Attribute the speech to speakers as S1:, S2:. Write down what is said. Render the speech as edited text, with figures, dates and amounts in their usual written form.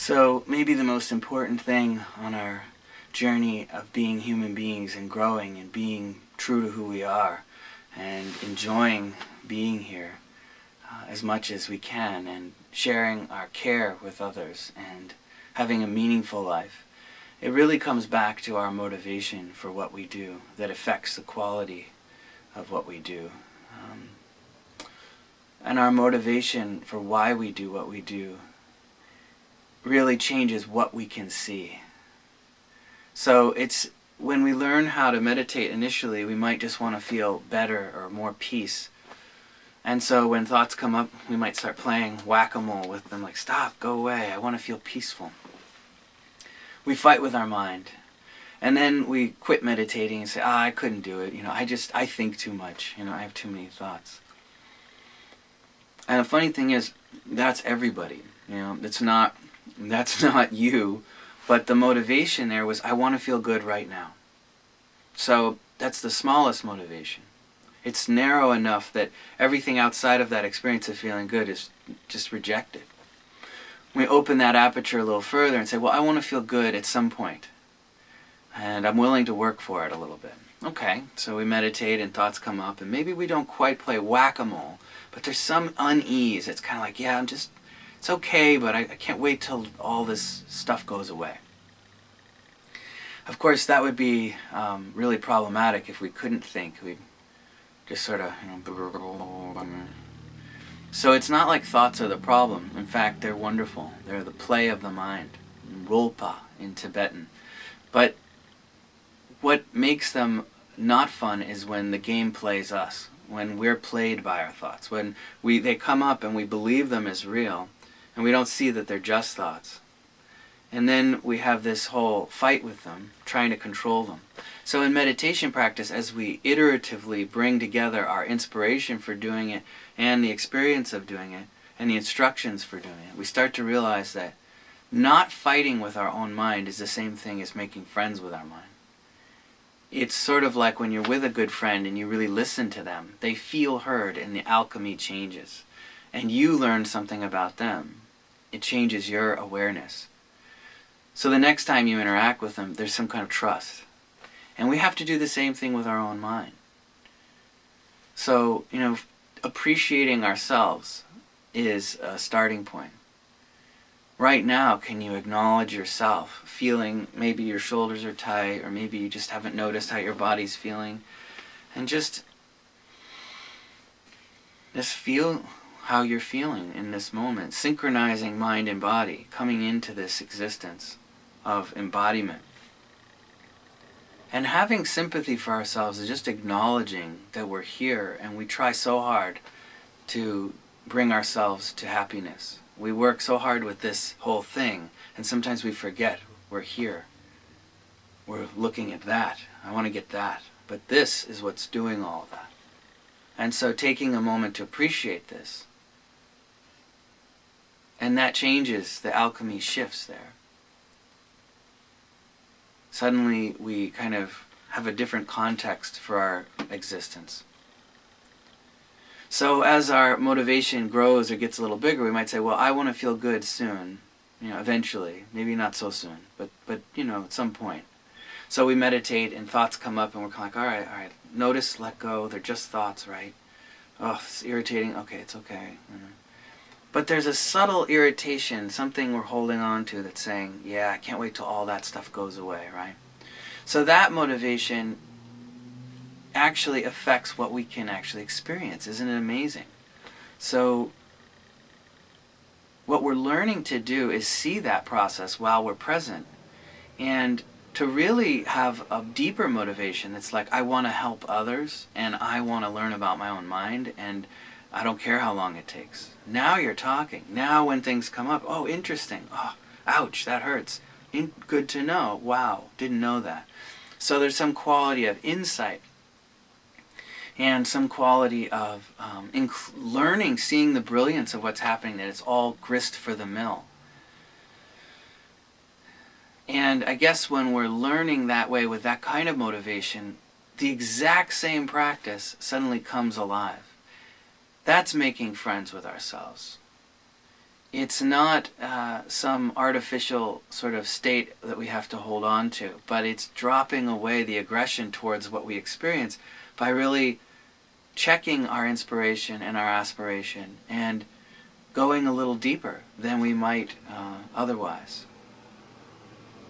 S1: So maybe the most important thing on our journey of being human beings and growing and being true to who we are and enjoying being here as much as we can and sharing our care with others and having a meaningful life. It really comes back to our motivation for what we do that affects the quality of what we do. And our motivation for why we do what we do really changes what we can see. So it's when we learn how to meditate initially, we might just want to feel better or more peace. And so when thoughts come up, we might start playing whack-a-mole with them, like, stop, go away, I want to feel peaceful. We fight with our mind. And then we quit meditating and say, I couldn't do it. I think too much. I have too many thoughts. And the funny thing is, that's everybody. That's not you. But the motivation there was, I want to feel good right now. So that's the smallest motivation. It's narrow enough that everything outside of that experience of feeling good is just rejected. We open that aperture a little further and say, well, I want to feel good at some point. And I'm willing to work for it a little bit. Okay, so we meditate and thoughts come up, and maybe we don't quite play whack-a-mole, but there's some unease. It's kind of like, yeah, it's okay, but I can't wait till all this stuff goes away. Of course, that would be really problematic if we couldn't think. We'd just sort of, So it's not like thoughts are the problem. In fact, they're wonderful. They're the play of the mind, rolpa in Tibetan. But what makes them not fun is when the game plays us, when we're played by our thoughts, when they come up and we believe them as real, and we don't see that they're just thoughts. And then we have this whole fight with them, trying to control them. So in meditation practice, as we iteratively bring together our inspiration for doing it and the experience of doing it and the instructions for doing it, we start to realize that not fighting with our own mind is the same thing as making friends with our mind. It's sort of like when you're with a good friend and you really listen to them. They feel heard and the alchemy changes. And you learn something about them. It changes your awareness. So the next time you interact with them, there's some kind of trust. And we have to do the same thing with our own mind. So, appreciating ourselves is a starting point. Right now, can you acknowledge yourself, feeling maybe your shoulders are tight, or maybe you just haven't noticed how your body's feeling, and just feel how you're feeling in this moment, synchronizing mind and body, coming into this existence of embodiment. And having sympathy for ourselves is just acknowledging that we're here and we try so hard to bring ourselves to happiness. We work so hard with this whole thing, and sometimes we forget we're here. We're looking at that. I want to get that. But this is what's doing all of that. And so taking a moment to appreciate this, and that changes, the alchemy shifts there. Suddenly we kind of have a different context for our existence. So as our motivation grows or gets a little bigger, we might say, well, I want to feel good soon, eventually. Maybe not so soon, but at some point. So we meditate and thoughts come up and we're kind of like, all right, notice, let go, they're just thoughts, right? Oh, it's irritating, okay, it's okay. But there's a subtle irritation, something we're holding on to that's saying, yeah, I can't wait till all that stuff goes away, right? So that motivation actually affects what we can actually experience. Isn't it amazing? So what we're learning to do is see that process while we're present, and to really have a deeper motivation that's like, I want to help others and I want to learn about my own mind, and I don't care how long it takes. Now you're talking. Now when things come up, oh, interesting. Oh, ouch, that hurts. Good to know. Wow, didn't know that. So there's some quality of insight and some quality of learning, seeing the brilliance of what's happening, that it's all grist for the mill. And I guess when we're learning that way with that kind of motivation, the exact same practice suddenly comes alive. That's making friends with ourselves. it's not some artificial sort of state that we have to hold on to, but it's dropping away the aggression towards what we experience by really checking our inspiration and our aspiration and going a little deeper than we might otherwise.